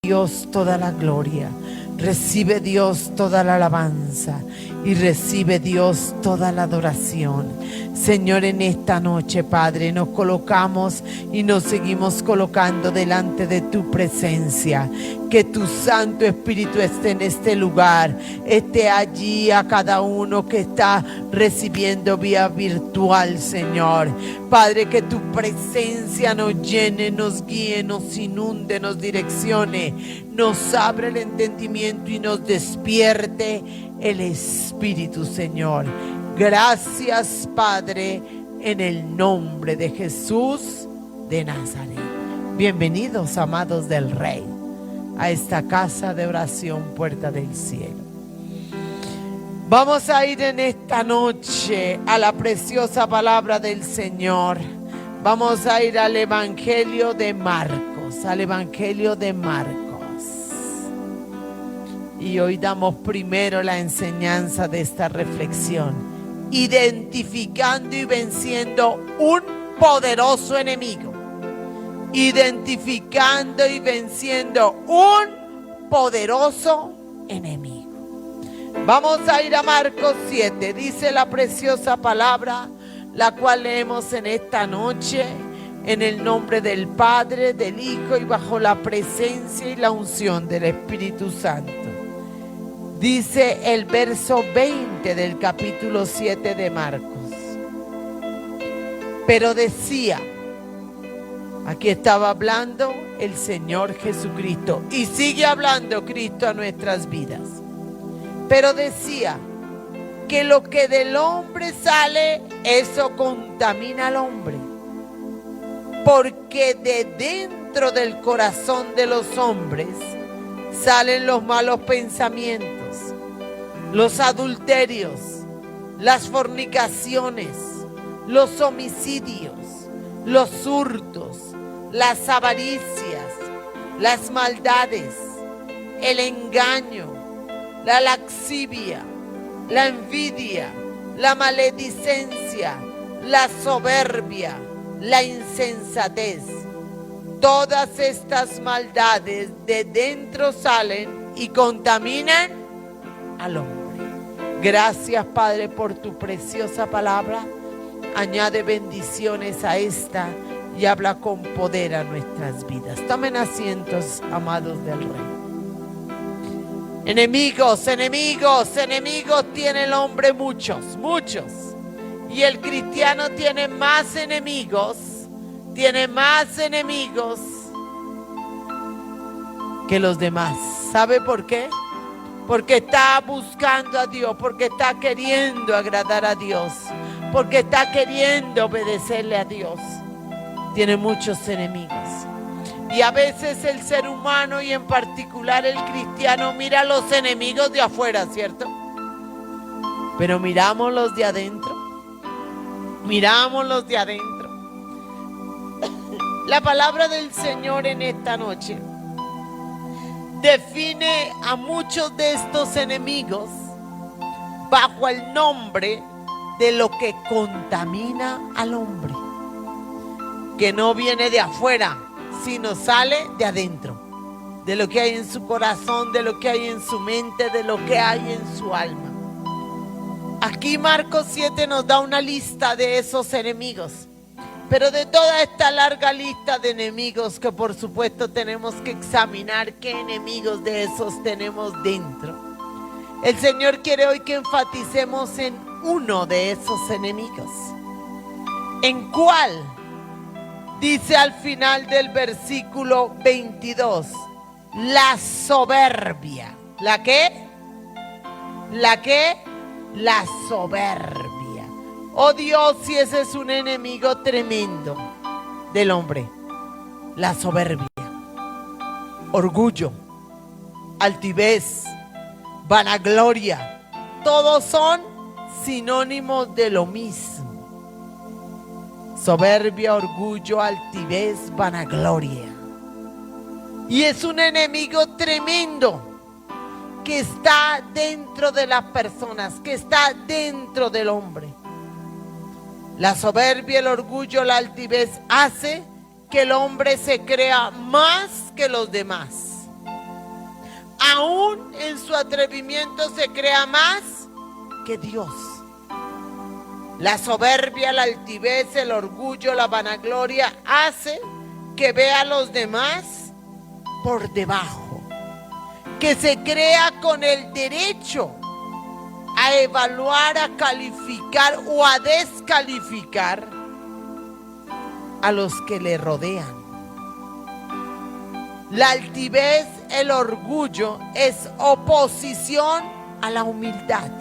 Dios toda la gloria, recibe Dios toda la alabanza y recibe Dios toda la adoración. Señor, en esta noche, Padre, nos colocamos y nos seguimos colocando delante de tu presencia. Que tu Santo Espíritu esté en este lugar, esté allí a cada uno que está recibiendo vía virtual, Señor. Padre, que tu presencia nos llene, nos guíe, nos inunde, nos direccione, nos abra el entendimiento y nos despierte el Espíritu, Señor. Gracias, Padre, en el nombre de Jesús de Nazaret. Bienvenidos, amados del Rey, a esta casa de oración, Puerta del Cielo. Vamos a ir en esta noche a la preciosa palabra del Señor. Vamos a ir al Evangelio de Marcos, al Evangelio de Marcos. Y hoy damos primero la enseñanza de esta reflexión: identificando y venciendo un poderoso enemigo. Identificando y venciendo un poderoso enemigo. Vamos a ir a Marcos 7, dice la preciosa palabra, la cual leemos en esta noche, en el nombre del Padre, del Hijo y bajo la presencia y la unción del Espíritu Santo. Dice el verso 20 del capítulo 7 de Marcos. Pero decía, aquí estaba hablando el Señor Jesucristo y sigue hablando Cristo a nuestras vidas. Pero decía que lo que del hombre sale, eso contamina al hombre. Porque de dentro del corazón de los hombres salen los malos pensamientos, los adulterios, las fornicaciones, los homicidios, los hurtos, las avaricias, las maldades, el engaño, la lascivia, la envidia, la maledicencia, la soberbia, la insensatez. Todas estas maldades de dentro salen y contaminan al hombre. Gracias, Padre, por tu preciosa palabra. Añade bendiciones a esta y habla con poder a nuestras vidas. Tomen asientos, amados del Rey. Enemigos, enemigos, enemigos tiene el hombre muchos, muchos. Y el cristiano tiene más enemigos, que los demás. ¿Sabe por qué? Porque está buscando a Dios, porque está queriendo agradar a Dios, porque está queriendo obedecerle a Dios. Tiene muchos enemigos. Y a veces el ser humano, y en particular el cristiano, mira los enemigos de afuera, ¿cierto? Pero miramos los de adentro. Miramos los de adentro. La palabra del Señor en esta noche define a muchos de estos enemigos bajo el nombre de lo que contamina al hombre, que no viene de afuera, sino sale de adentro, de lo que hay en su corazón, de lo que hay en su mente, de lo que hay en su alma. Aquí Marcos 7 nos da una lista de esos enemigos. Pero de toda esta larga lista de enemigos, que por supuesto tenemos que examinar qué enemigos de esos tenemos dentro, el Señor quiere hoy que enfaticemos en uno de esos enemigos. ¿En cuál? Dice al final del versículo 22, la soberbia. ¿La qué? ¿La qué? La soberbia. Oh Dios, si ese es un enemigo tremendo del hombre. La soberbia, orgullo, altivez, vanagloria, todos son sinónimos de lo mismo. Soberbia, orgullo, altivez, vanagloria. Y es un enemigo tremendo que está dentro de las personas, que está dentro del hombre. La soberbia, el orgullo, la altivez hace que el hombre se crea más que los demás. aún en su atrevimiento se crea más que Dios. La soberbia, la altivez, el orgullo, la vanagloria hace que vea a los demás por debajo, que se crea con el derecho a evaluar, a calificar o a descalificar a los que le rodean. La altivez, el orgullo, es oposición a la humildad.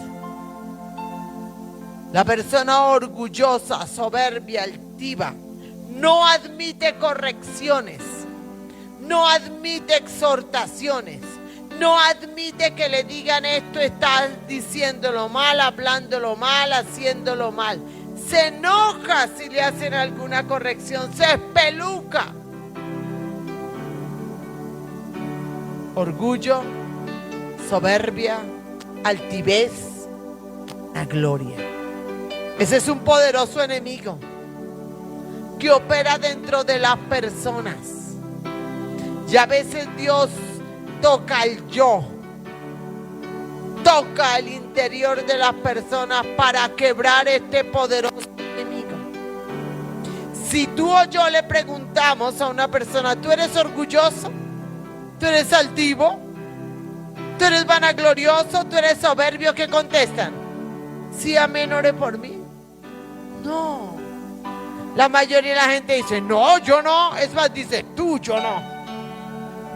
La persona orgullosa, soberbia, altiva, no admite correcciones, no admite exhortaciones, no admite que le digan esto, estás diciéndolo mal, hablándolo mal, haciéndolo mal. Se enoja si le hacen alguna corrección, se espeluca. Orgullo, soberbia, altivez, vanagloria. Ese es un poderoso enemigo que opera dentro de las personas. Y a veces Dios toca el yo, toca el interior de las personas para quebrar este poderoso enemigo. Si tú o yo le preguntamos a una persona, ¿tú eres orgulloso? ¿Tú eres altivo? ¿Tú eres vanaglorioso? ¿Tú eres soberbio? ¿Qué contestan? Sí, amén, ore por mí. No. La mayoría de la gente dice, no, yo no. Es más, dice, tú, yo no.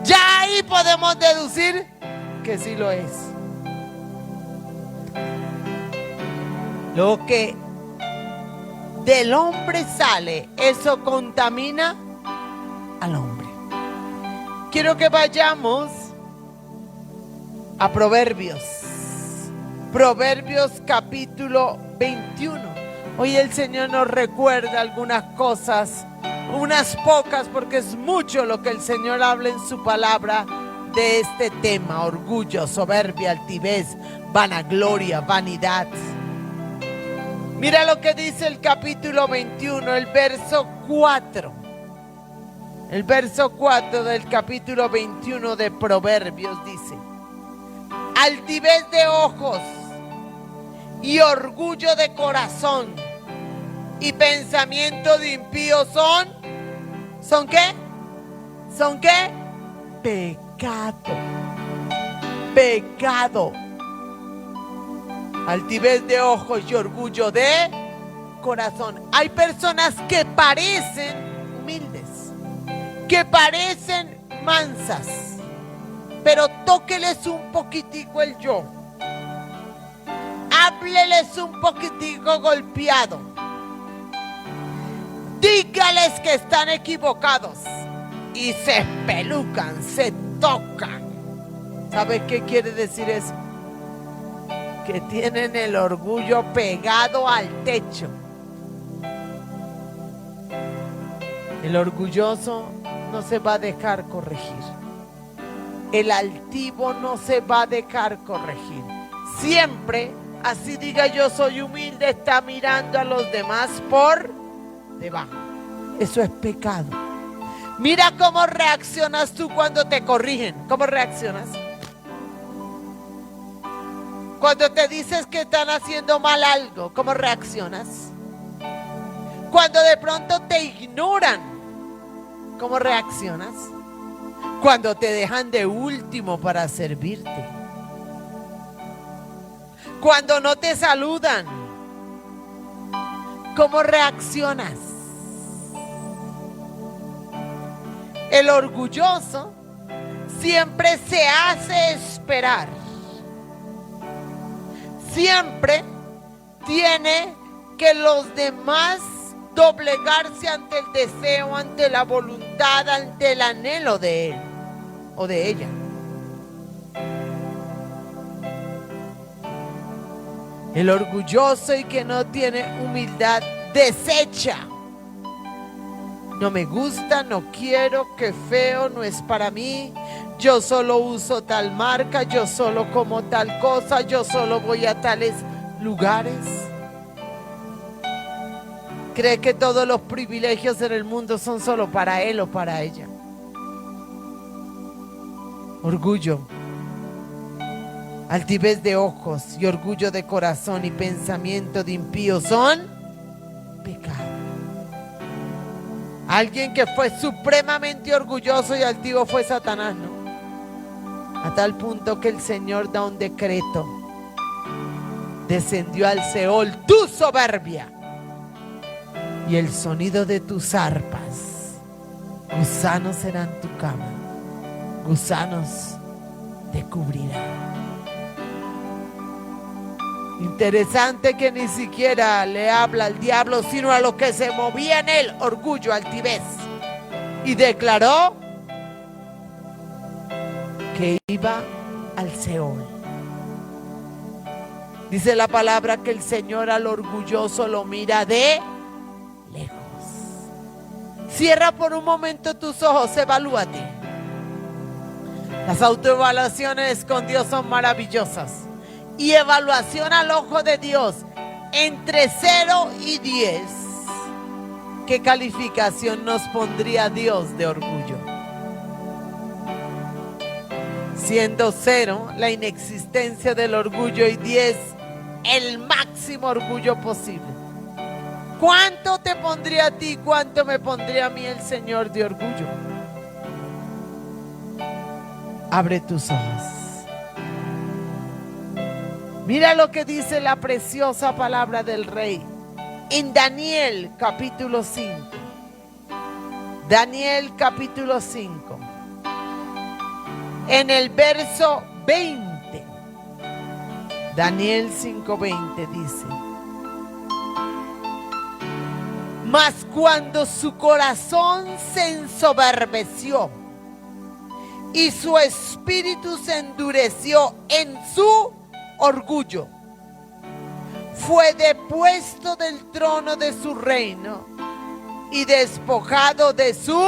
Ya ahí podemos deducir que sí lo es. Lo que del hombre sale, eso contamina al hombre. Quiero que vayamos a Proverbios. Proverbios capítulo 21. Hoy el Señor nos recuerda algunas cosas, unas pocas, porque es mucho lo que el Señor habla en su palabra de este tema: orgullo, soberbia, altivez, vanagloria, vanidad. Mira lo que dice el capítulo 21, el verso 4. El verso 4 del capítulo 21 de Proverbios dice: altivez de ojos y orgullo de corazón y pensamiento de impío ¿son qué? ¿Son qué? Pecado. Pecado. Altivez de ojos y orgullo de corazón. Hay personas que parecen humildes, que parecen mansas, pero tóqueles un poquitico el yo. Hábleles un poquitico golpeado. Dígales que están equivocados y se espelucan, se tocan. ¿Sabes qué quiere decir eso? Que tienen el orgullo pegado al techo. El orgulloso no se va a dejar corregir. El altivo no se va a dejar corregir. Siempre, así diga yo soy humilde, está mirando a los demás por debajo. Eso es pecado. Mira cómo reaccionas tú cuando te corrigen. ¿Cómo reaccionas? Cuando te dices que están haciendo mal algo, ¿cómo reaccionas? Cuando de pronto te ignoran, ¿cómo reaccionas? Cuando te dejan de último para servirte. Cuando no te saludan, ¿cómo reaccionas? El orgulloso siempre se hace esperar. Siempre tiene que los demás doblegarse ante el deseo, ante la voluntad, ante el anhelo de él o de ella. El orgulloso y que no tiene humildad desecha. No me gusta, no quiero, qué feo, no es para mí. Yo solo uso tal marca, yo solo como tal cosa, yo solo voy a tales lugares. Cree que todos los privilegios en el mundo son solo para él o para ella. Orgullo. altivez de ojos y orgullo de corazón y pensamiento de impío son pecado. Alguien que fue supremamente orgulloso y altivo fue Satanás, ¿no? A tal punto que el Señor da un decreto. Descendió al Seol tu soberbia y el sonido de tus arpas. Gusanos serán tu cama, gusanos te cubrirán. Interesante que ni siquiera le habla al diablo, sino a lo que se movía en él, orgullo, altivez. Y declaró que iba al Seol. Dice la palabra que el Señor al orgulloso lo mira de lejos. Cierra por un momento tus ojos, evalúate. Las autoevaluaciones con Dios son maravillosas. Y evaluación al ojo de Dios, entre 0 y 10, ¿qué calificación nos pondría Dios de orgullo? Siendo 0 la inexistencia del orgullo y 10 el máximo orgullo posible. ¿Cuánto te pondría a ti? ¿Cuánto me pondría a mí el Señor de orgullo? Abre tus ojos. Mira lo que dice la preciosa palabra del Rey en Daniel capítulo 5. Daniel capítulo 5. En el verso 20. Daniel 5:20 dice: mas cuando su corazón se ensoberbeció y su espíritu se endureció en su orgullo, fue depuesto del trono de su reino y despojado de su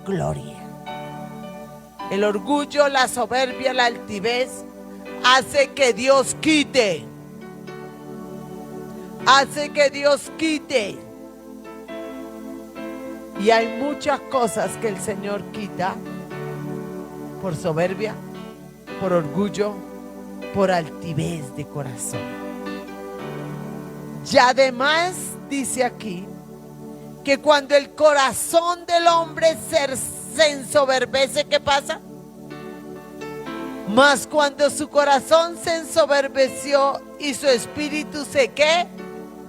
gloria. El orgullo, la soberbia, la altivez hace que Dios quite. Hace que Dios quite. Y hay muchas cosas que el Señor quita por soberbia, por orgullo, por altivez de corazón. Y además dice aquí que cuando el corazón del hombre se ensoberbece, ¿qué pasa? Mas cuando su corazón se ensoberbeció y su espíritu se ¿qué?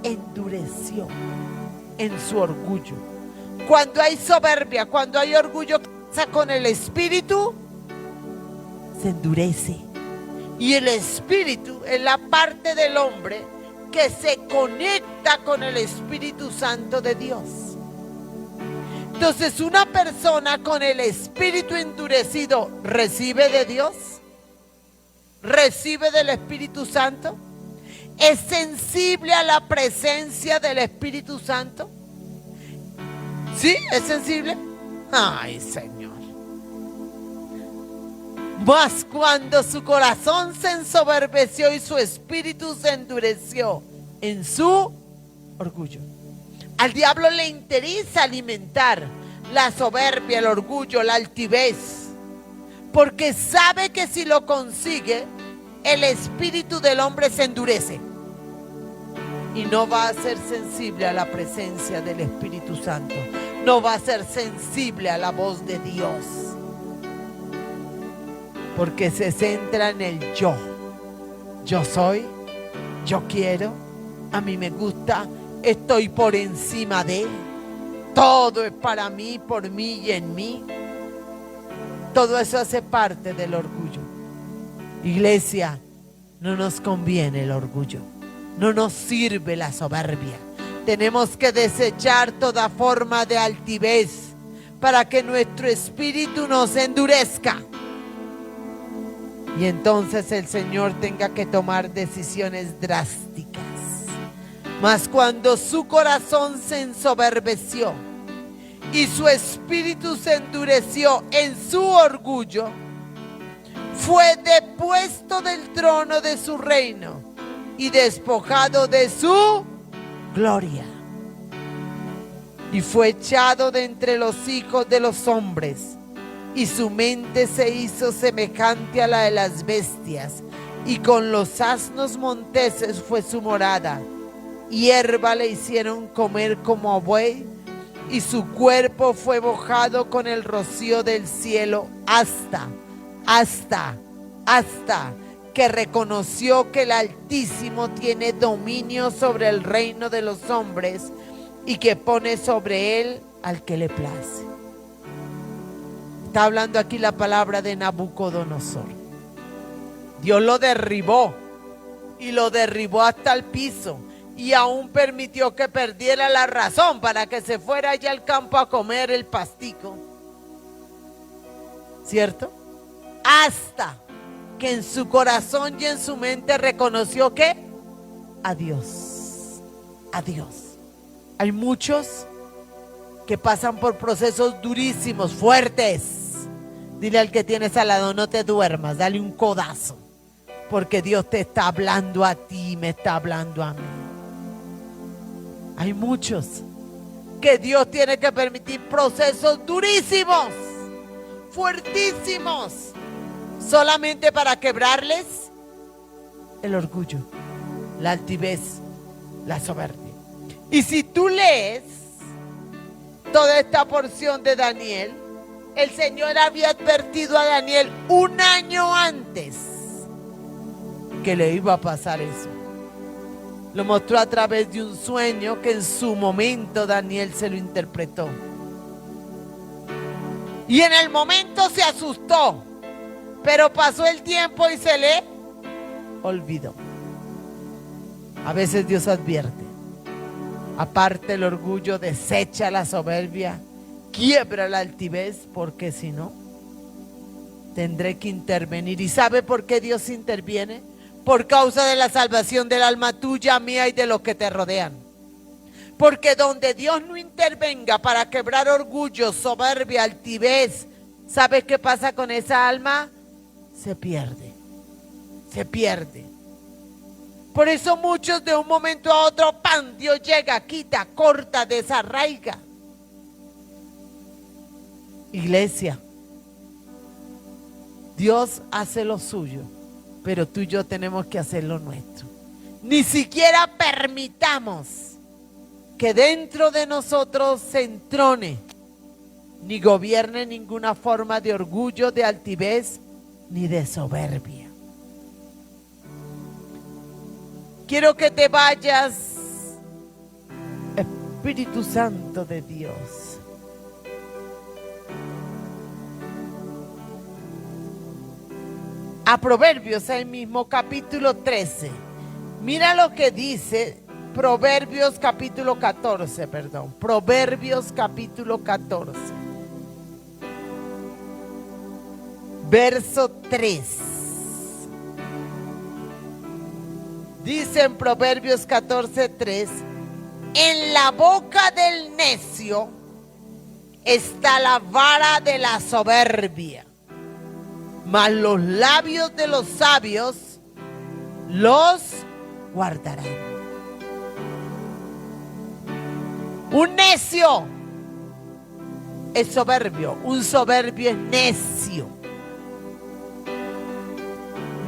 Endureció en su orgullo. Cuando hay soberbia, cuando hay orgullo, ¿qué pasa con el espíritu? Se endurece. Y el espíritu es la parte del hombre que se conecta con el Espíritu Santo de Dios. Entonces, una persona con el espíritu endurecido recibe de Dios, recibe del Espíritu Santo, es sensible a la presencia del Espíritu Santo. ¿Sí? ¿Es sensible? Ay, Señor. Mas cuando su corazón se ensoberbeció y su espíritu se endureció en su orgullo. Al diablo le interesa alimentar la soberbia, el orgullo, la altivez, porque sabe que si lo consigue, el espíritu del hombre se endurece y no va a ser sensible a la presencia del Espíritu Santo, no va a ser sensible a la voz de Dios, porque se centra en el yo. Yo soy, yo quiero, a mí me gusta, estoy por encima de, todo es para mí, por mí y en mí. Todo eso hace parte del orgullo. Iglesia, no nos conviene el orgullo, no nos sirve la soberbia. Tenemos que desechar toda forma de altivez para que nuestro espíritu no se endurezca. Y entonces el Señor tenga que tomar decisiones drásticas. Mas cuando su corazón se ensoberbeció y su espíritu se endureció en su orgullo, fue depuesto del trono de su reino y despojado de su gloria. Y fue echado de entre los hijos de los hombres, y su mente se hizo semejante a la de las bestias, y con los asnos monteses fue su morada. Hierba le hicieron comer como a buey, y su cuerpo fue mojado con el rocío del cielo hasta que reconoció que el Altísimo tiene dominio sobre el reino de los hombres y que pone sobre él al que le place. Está hablando aquí la palabra de Nabucodonosor. Dios lo derribó y lo derribó hasta el piso y aún permitió que perdiera la razón para que se fuera allá al campo a comer el pastico. ¿Cierto? Hasta que en su corazón y en su mente reconoció que a Dios. Hay muchos que pasan por procesos durísimos, fuertes. Dile al que tienes al lado, no te duermas, dale un codazo, porque Dios te está hablando a ti, me está hablando a mí. Hay muchos que Dios tiene que permitir procesos durísimos, fuertísimos, solamente para quebrarles el orgullo, la altivez, la soberbia. Y si tú lees toda esta porción de Daniel, el Señor había advertido a Daniel un año antes que le iba a pasar eso. Lo mostró a través de un sueño que en su momento Daniel se lo interpretó. Y en el momento se asustó, pero pasó el tiempo y se le olvidó. A veces Dios advierte. Aparte el orgullo, desecha la soberbia, quiebra la altivez, porque si no, tendré que intervenir. ¿Y sabe por qué Dios interviene? Por causa de la salvación del alma tuya, mía y de los que te rodean. Porque donde Dios no intervenga para quebrar orgullo, soberbia, altivez, ¿sabes qué pasa con esa alma? Se pierde. Por eso muchos de un momento a otro, ¡pam!, Dios llega, quita, corta, desarraiga. Iglesia, Dios hace lo suyo, pero tú y yo tenemos que hacer lo nuestro. Ni siquiera permitamos que dentro de nosotros se entrone ni gobierne ninguna forma de orgullo, de altivez, ni de soberbia. Quiero que te vayas, Espíritu Santo de Dios, a Proverbios, ahí mismo, capítulo 13. Mira lo que dice Proverbios capítulo 14, Proverbios capítulo 14. Verso 3. Dice en Proverbios 14:3: en la boca del necio está la vara de la soberbia, mas los labios de los sabios los guardarán. Un necio es soberbio, un soberbio es necio.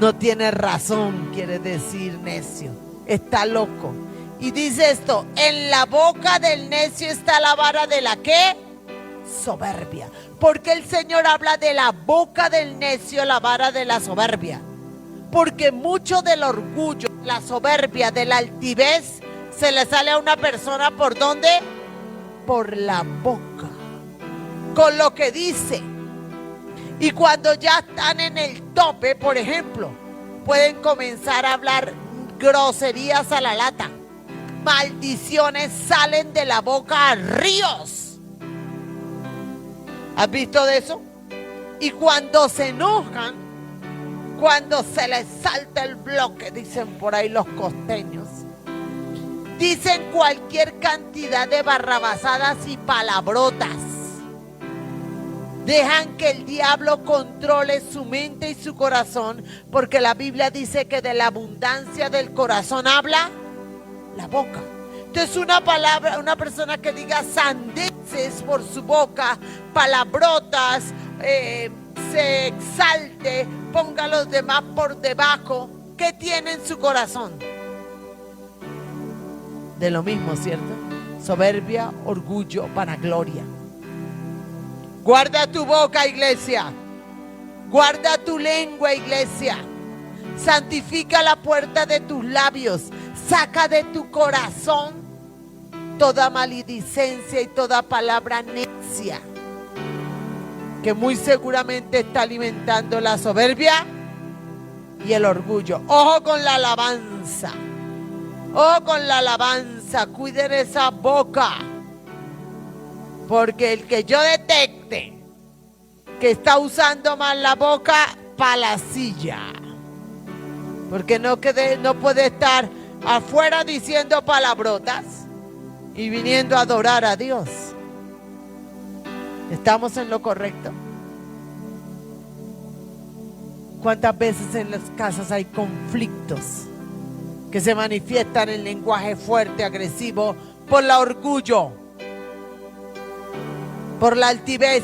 No tiene razón, quiere decir necio. Está loco. Y dice esto: en la boca del necio está la vara de la ¿qué? Soberbia. Porque el Señor habla de la boca del necio, la vara de la soberbia. Porque mucho del orgullo, la soberbia, de la altivez, se le sale a una persona ¿por dónde? Por la boca. Con lo que dice. Y cuando ya están en el tope, por ejemplo, pueden comenzar a hablar groserías a la lata. Maldiciones salen de la boca a ríos. ¿Has visto de eso? Y cuando se enojan, cuando se les salta el bloque, dicen por ahí los costeños, dicen cualquier cantidad de barrabasadas y palabrotas. Dejan que el diablo controle su mente y su corazón, porque la Biblia dice que de la abundancia del corazón habla la boca. Entonces una persona que diga sandeces por su boca, palabrotas, se exalte, ponga a los demás por debajo, ¿qué tiene en su corazón? De lo mismo, ¿cierto? Soberbia, orgullo, vanagloria. Guarda tu boca, iglesia. Guarda tu lengua, iglesia. Santifica la puerta de tus labios. Saca de tu corazón toda maledicencia y toda palabra necia, que muy seguramente está alimentando la soberbia y el orgullo. Ojo con la alabanza. Ojo con la alabanza. Cuiden esa boca. Porque el que yo detecte que está usando mal la boca, para la silla. Porque no puede estar afuera diciendo palabrotas y viniendo a adorar a Dios. ¿Estamos en lo correcto? ¿Cuántas veces en las casas hay conflictos que se manifiestan en lenguaje fuerte, agresivo, por el orgullo, por la altivez,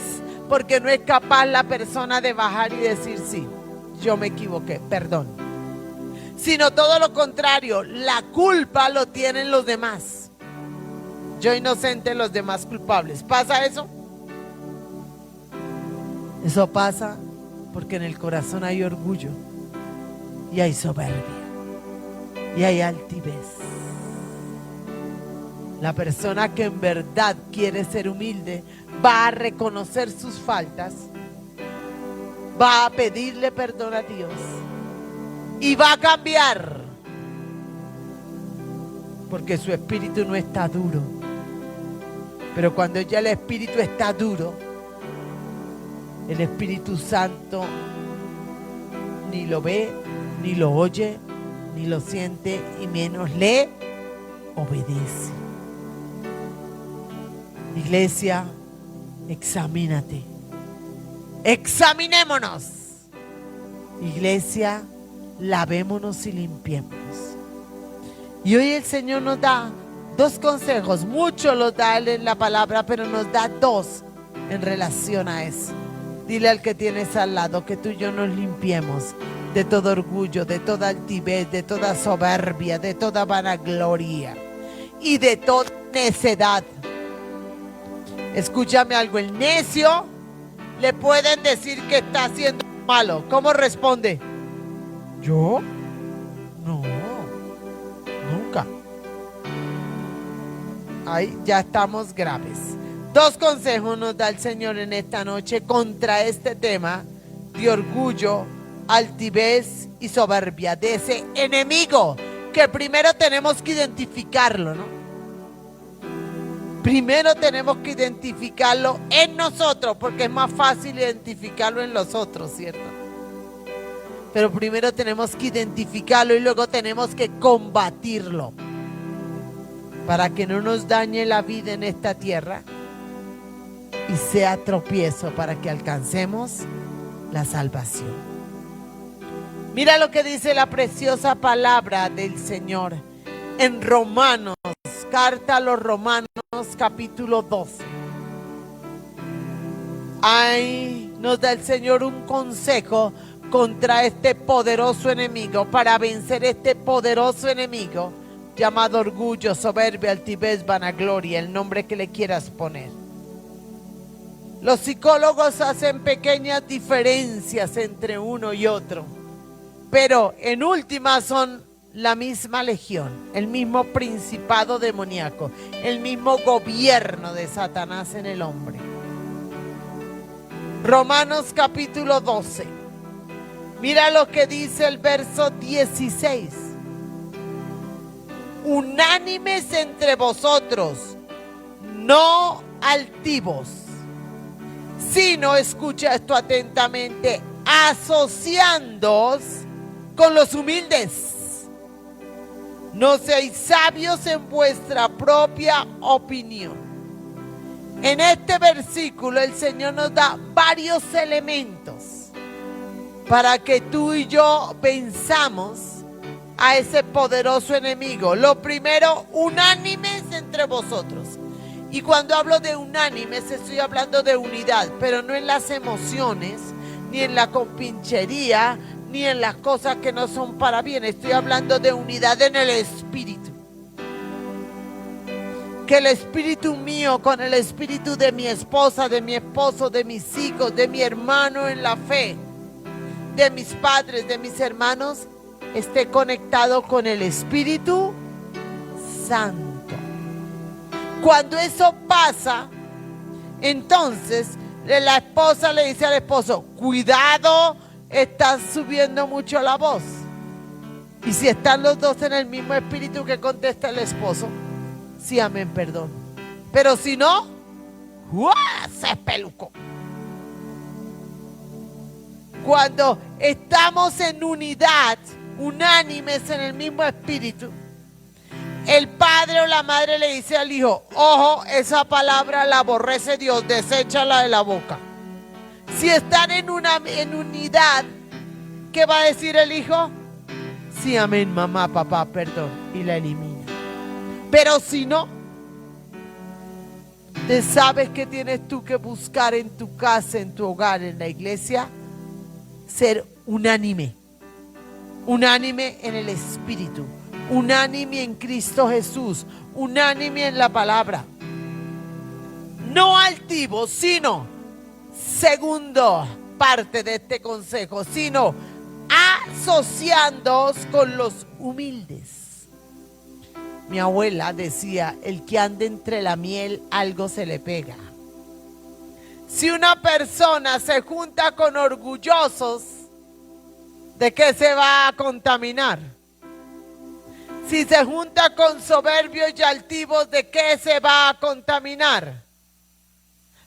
porque no es capaz la persona de bajar y decir sí, yo me equivoqué, perdón? Sino todo lo contrario, la culpa lo tienen los demás. Yo inocente, los demás culpables. ¿Pasa eso? Eso pasa porque en el corazón hay orgullo y hay soberbia y hay altivez. La persona que en verdad quiere ser humilde va a reconocer sus faltas, va a pedirle perdón a Dios y va a cambiar, porque su espíritu no está duro. Pero cuando ya el espíritu está duro, el Espíritu Santo ni lo ve, ni lo oye, ni lo siente, y menos le obedece. Iglesia, examínate. Examinémonos. Iglesia, lavémonos y limpiémonos. Y hoy el Señor nos da dos consejos. Mucho los da Él en la palabra, pero nos da dos en relación a eso. Dile al que tienes al lado que tú y yo nos limpiemos de todo orgullo, de toda altivez, de toda soberbia, de toda vanagloria y de toda necedad. Escúchame algo, el necio le pueden decir que está haciendo malo. ¿Cómo responde? ¿Yo? No, nunca. Ahí ya estamos graves. Dos consejos nos da el Señor en esta noche contra este tema de orgullo, altivez y soberbia, de ese enemigo que primero tenemos que identificarlo, ¿no? Primero tenemos que identificarlo en nosotros, porque es más fácil identificarlo en los otros, ¿cierto? Pero primero tenemos que identificarlo y luego tenemos que combatirlo para que no nos dañe la vida en esta tierra y sea tropiezo para que alcancemos la salvación. Mira lo que dice la preciosa palabra del Señor en Romanos, carta a los Romanos, capítulo 12. Ahí nos da el Señor un consejo contra este poderoso enemigo, para vencer este poderoso enemigo llamado orgullo, soberbia, altivez, vanagloria, el nombre que le quieras poner. Los psicólogos hacen pequeñas diferencias entre uno y otro, pero en última son la misma legión, el mismo principado demoníaco, el mismo gobierno de Satanás en el hombre. Romanos capítulo 12. Mira lo que dice el verso 16. Unánimes entre vosotros, no altivos, sino, escucha esto atentamente, asociándoos con los humildes. No seáis sabios en vuestra propia opinión. En este versículo el Señor nos da varios elementos para que tú y yo venzamos a ese poderoso enemigo. Lo primero, unánimes entre vosotros. Y cuando hablo de unánimes estoy hablando de unidad, pero no en las emociones, ni en la compinchería, ni en las cosas que no son para bien. Estoy hablando de unidad en el espíritu. Que el espíritu mío con el espíritu de mi esposa, de mi esposo, de mis hijos, de mi hermano en la fe, de mis padres, de mis hermanos, esté conectado con el Espíritu Santo. Cuando eso pasa, entonces la esposa le dice al esposo: cuidado, estás subiendo mucho la voz. Y si están los dos en el mismo espíritu, ¿qué contesta el esposo? Sí, amén, perdón. Pero si no, ¡uah!, se espelucó. Cuando estamos en unidad, unánimes en el mismo espíritu, el padre o la madre le dice al hijo: ojo, esa palabra la aborrece Dios, deséchala de la boca. Si están en unidad, ¿qué va a decir el hijo? Sí, amén, mamá, papá, perdón, y la elimina. Pero si no, ¿te sabes que tienes tú que buscar en tu casa, en tu hogar, en la iglesia? Ser unánime. Unánime en el Espíritu. Unánime en Cristo Jesús. Unánime en la palabra. No altivos, sino, segundo parte de este consejo, sino asociándoos con los humildes. Mi abuela decía: el que anda entre la miel, algo se le pega. Si una persona se junta con orgullosos, ¿de qué se va a contaminar? Si se junta con soberbios y altivos, ¿de qué se va a contaminar?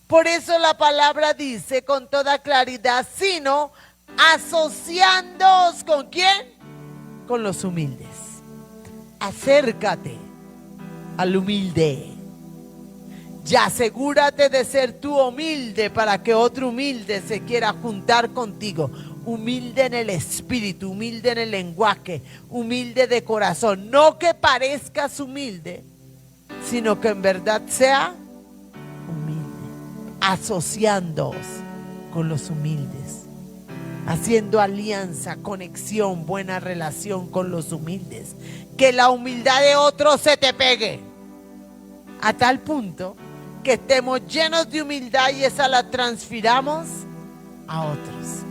Por eso la palabra dice con toda claridad: sino asociándoos ¿con quién? Con los humildes. Acércate al humilde. Y asegúrate de ser tú humilde para que otro humilde se quiera juntar contigo. Humilde en el espíritu, humilde en el lenguaje, humilde de corazón. No que parezcas humilde, sino que en verdad sea humilde. Asociándoos con los humildes. Haciendo alianza, conexión, buena relación con los humildes. Que la humildad de otros se te pegue. A tal punto que estemos llenos de humildad y esa la transfiramos a otros.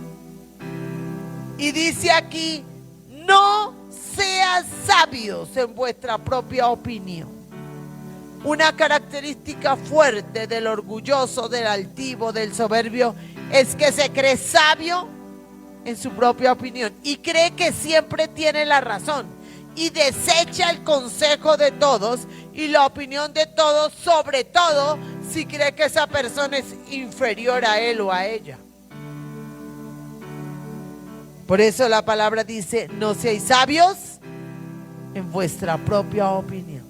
Y dice aquí: no seas sabios en vuestra propia opinión. Una característica fuerte del orgulloso, del altivo, del soberbio, es que se cree sabio en su propia opinión y cree que siempre tiene la razón y desecha el consejo de todos y la opinión de todos, sobre todo si cree que esa persona es inferior a él o a ella. Por eso la palabra dice: no seáis sabios en vuestra propia opinión.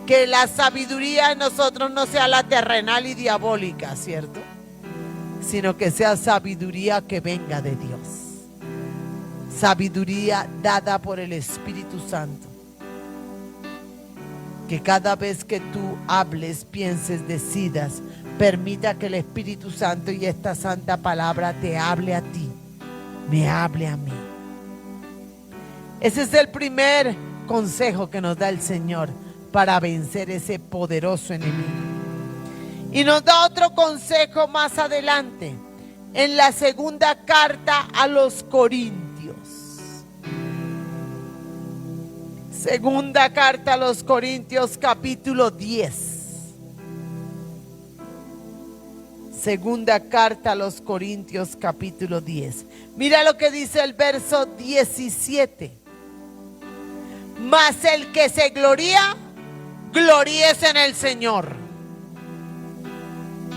Que la sabiduría en nosotros no sea la terrenal y diabólica, ¿cierto? Sino que sea sabiduría que venga de Dios. Sabiduría dada por el Espíritu Santo. Que cada vez que tú hables, pienses, decidas, permita que el Espíritu Santo y esta santa palabra te hable a ti, me hable a mí. Ese es el primer consejo que nos da el Señor para vencer ese poderoso enemigo. Y nos da otro consejo más adelante, en la segunda carta a los Corintios. Segunda carta a los Corintios, capítulo 10. Segunda carta a los Corintios, capítulo 10. Mira lo que dice el verso 17. Mas el que se gloría, gloríese en el Señor.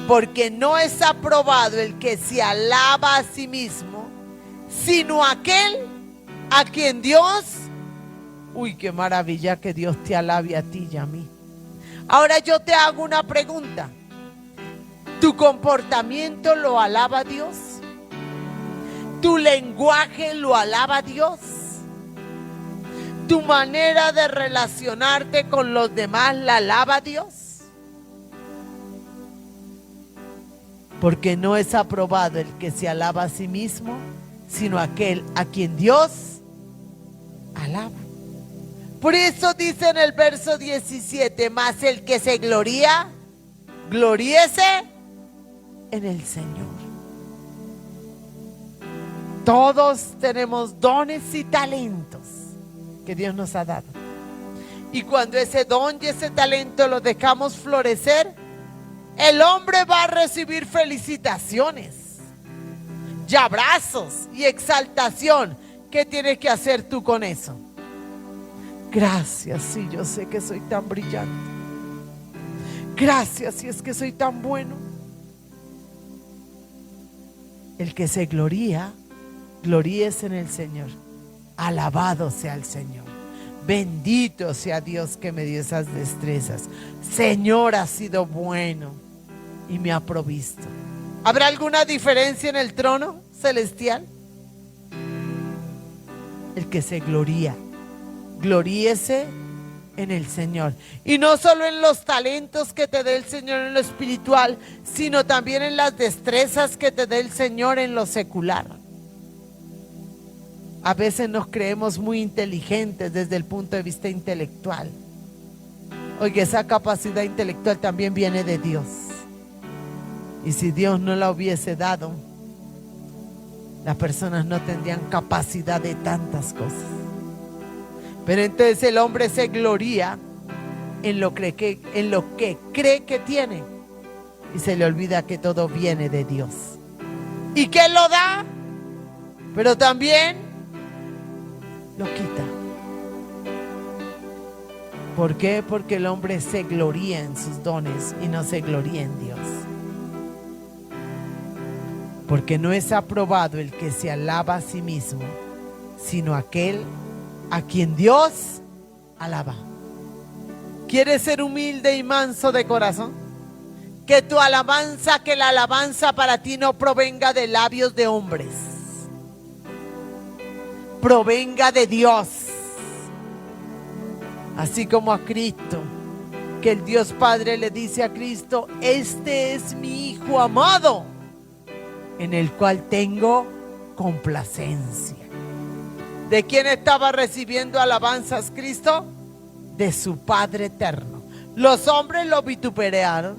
Porque no es aprobado el que se alaba a sí mismo, sino aquel a quien Dios... Uy, qué maravilla que Dios te alabe a ti y a mí. Ahora yo te hago una pregunta. ¿Tu comportamiento lo alaba a Dios? ¿Tu lenguaje lo alaba a Dios? ¿Tu manera de relacionarte con los demás la alaba a Dios? Porque no es aprobado el que se alaba a sí mismo, sino aquel a quien Dios alaba. Por eso dice en el verso 17, mas el que se gloría, gloríese en el Señor. Todos tenemos dones y talentos que Dios nos ha dado. Y cuando ese don y ese talento lo dejamos florecer, el hombre va a recibir felicitaciones y abrazos y exaltación. ¿Qué tienes que hacer tú con eso? Gracias, sí, yo sé que soy tan brillante. Gracias, si es que soy tan bueno. El que se gloría, gloríese en el Señor. Alabado sea el Señor. Bendito sea Dios que me dio esas destrezas. Señor ha sido bueno y me ha provisto. ¿Habrá alguna diferencia en el trono celestial? El que se gloría, gloríese en el Señor. Y no solo en los talentos que te dé el Señor en lo espiritual, sino también en las destrezas que te dé el Señor en lo secular. A veces nos creemos muy inteligentes desde el punto de vista intelectual. Oiga, esa capacidad intelectual también viene de Dios. Y si Dios no la hubiese dado, las personas no tendrían capacidad de tantas cosas. Pero entonces el hombre se gloría en lo que cree que tiene. Y se le olvida que todo viene de Dios. Y que Él lo da, pero también lo quita. ¿Por qué? Porque el hombre se gloría en sus dones y no se gloría en Dios. Porque no es aprobado el que se alaba a sí mismo, sino aquel a quien Dios alaba. ¿Quieres ser humilde y manso de corazón? Que tu alabanza, que la alabanza para ti no provenga de labios de hombres, provenga de Dios. Así como a Cristo, que el Dios Padre le dice a Cristo: este es mi Hijo amado, en el cual tengo complacencia. ¿De quién estaba recibiendo alabanzas Cristo? De su Padre eterno. Los hombres lo vituperaron,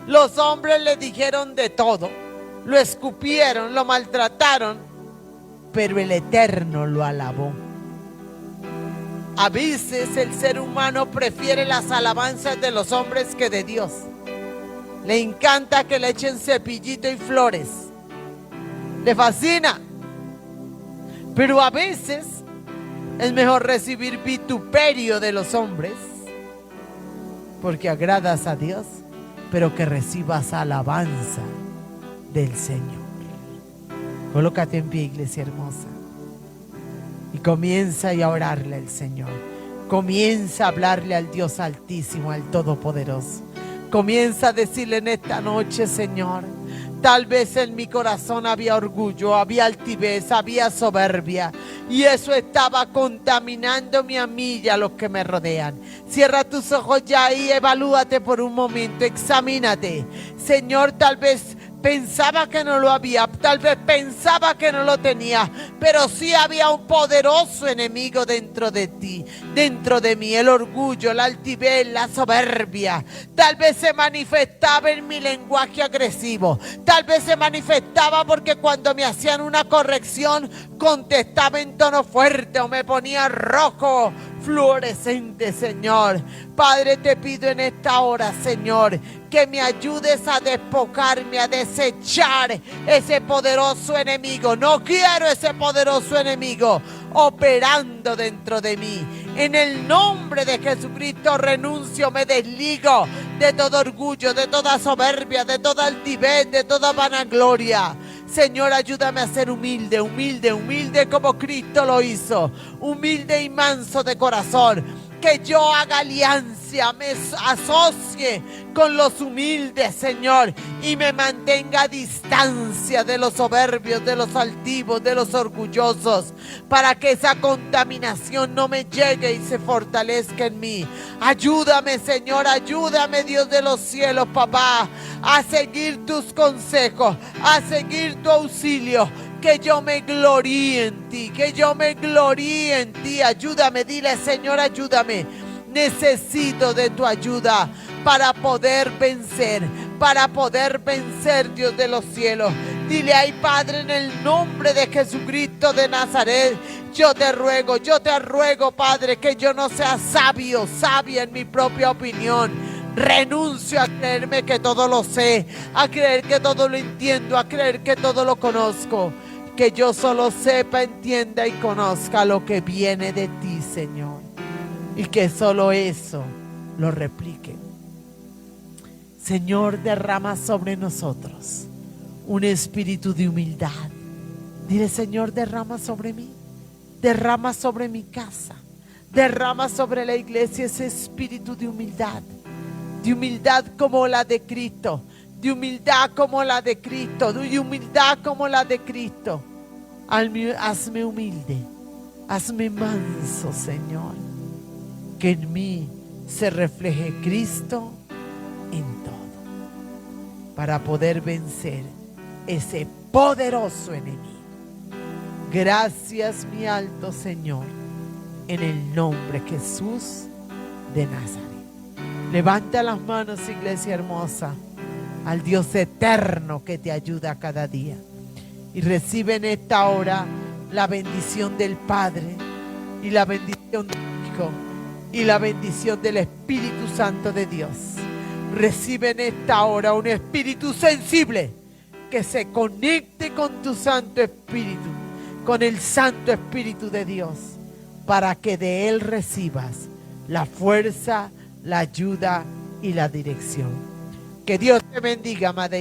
los hombres le dijeron de todo, lo escupieron, lo maltrataron, pero el Eterno lo alabó. A veces el ser humano prefiere las alabanzas de los hombres que de Dios. Le encanta que le echen cepillito y flores. Le fascina. Pero a veces es mejor recibir vituperio de los hombres, porque agradas a Dios, pero que recibas alabanza del Señor. Colócate en pie, iglesia hermosa, y comienza a orarle al Señor. Comienza a hablarle al Dios Altísimo, al Todopoderoso. Comienza a decirle en esta noche: Señor, tal vez en mi corazón había orgullo, había altivez, había soberbia, y eso estaba contaminándome a mí y a los que me rodean. Cierra tus ojos ya y evalúate por un momento, examínate. Señor, tal vez pensaba que no lo había, tal vez pensaba que no lo tenía, pero sí había un poderoso enemigo dentro de ti, dentro de mí: el orgullo, la altivez, la soberbia. Tal vez se manifestaba en mi lenguaje agresivo, tal vez se manifestaba porque cuando me hacían una corrección contestaba en tono fuerte o me ponía rojo, fluorescente. Señor Padre, te pido en esta hora, Señor, que me ayudes a despojarme, a desechar ese poderoso enemigo. No quiero ese poderoso enemigo operando dentro de mí. En el nombre de Jesucristo renuncio, me desligo de todo orgullo, de toda soberbia, de toda altivez, de toda vanagloria. Señor, ayúdame a ser humilde, humilde, humilde como Cristo lo hizo. Humilde y manso de corazón. Que yo haga alianza, me asocie con los humildes, Señor, y me mantenga a distancia de los soberbios, de los altivos, de los orgullosos, para que esa contaminación no me llegue y se fortalezca en mí. Ayúdame, Señor, ayúdame, Dios de los cielos, papá, a seguir tus consejos, a seguir tu auxilio. que yo me gloríe en ti, que yo me gloríe en ti. Ayúdame, dile, Señor, ayúdame. Necesito de tu ayuda para poder vencer, Dios de los cielos. Dile, ay Padre, en el nombre de Jesucristo de Nazaret, yo te ruego, Padre, que yo no sea sabia en mi propia opinión. Renuncio a creerme que todo lo sé, a creer que todo lo entiendo, a creer que todo lo conozco. Que yo solo sepa, entienda y conozca lo que viene de ti, Señor. Y que solo eso lo replique. Señor, derrama sobre nosotros un espíritu de humildad. Dile, Señor, derrama sobre mí, derrama sobre mi casa, derrama sobre la iglesia ese espíritu de humildad como la de Cristo, de humildad como la de Cristo, de humildad como la de Cristo. Hazme humilde, hazme manso, Señor, que en mí se refleje Cristo en todo, para poder vencer ese poderoso enemigo. Gracias, mi alto Señor, en el nombre de Jesús de Nazaret. Levanta las manos, iglesia hermosa, al Dios eterno que te ayuda cada día. Y recibe en esta hora la bendición del Padre, y la bendición del Hijo, y la bendición del Espíritu Santo de Dios. Recibe en esta hora un espíritu sensible que se conecte con tu Santo Espíritu, con el Santo Espíritu de Dios, para que de Él recibas la fuerza, la ayuda y la dirección. Que Dios te bendiga, Madre.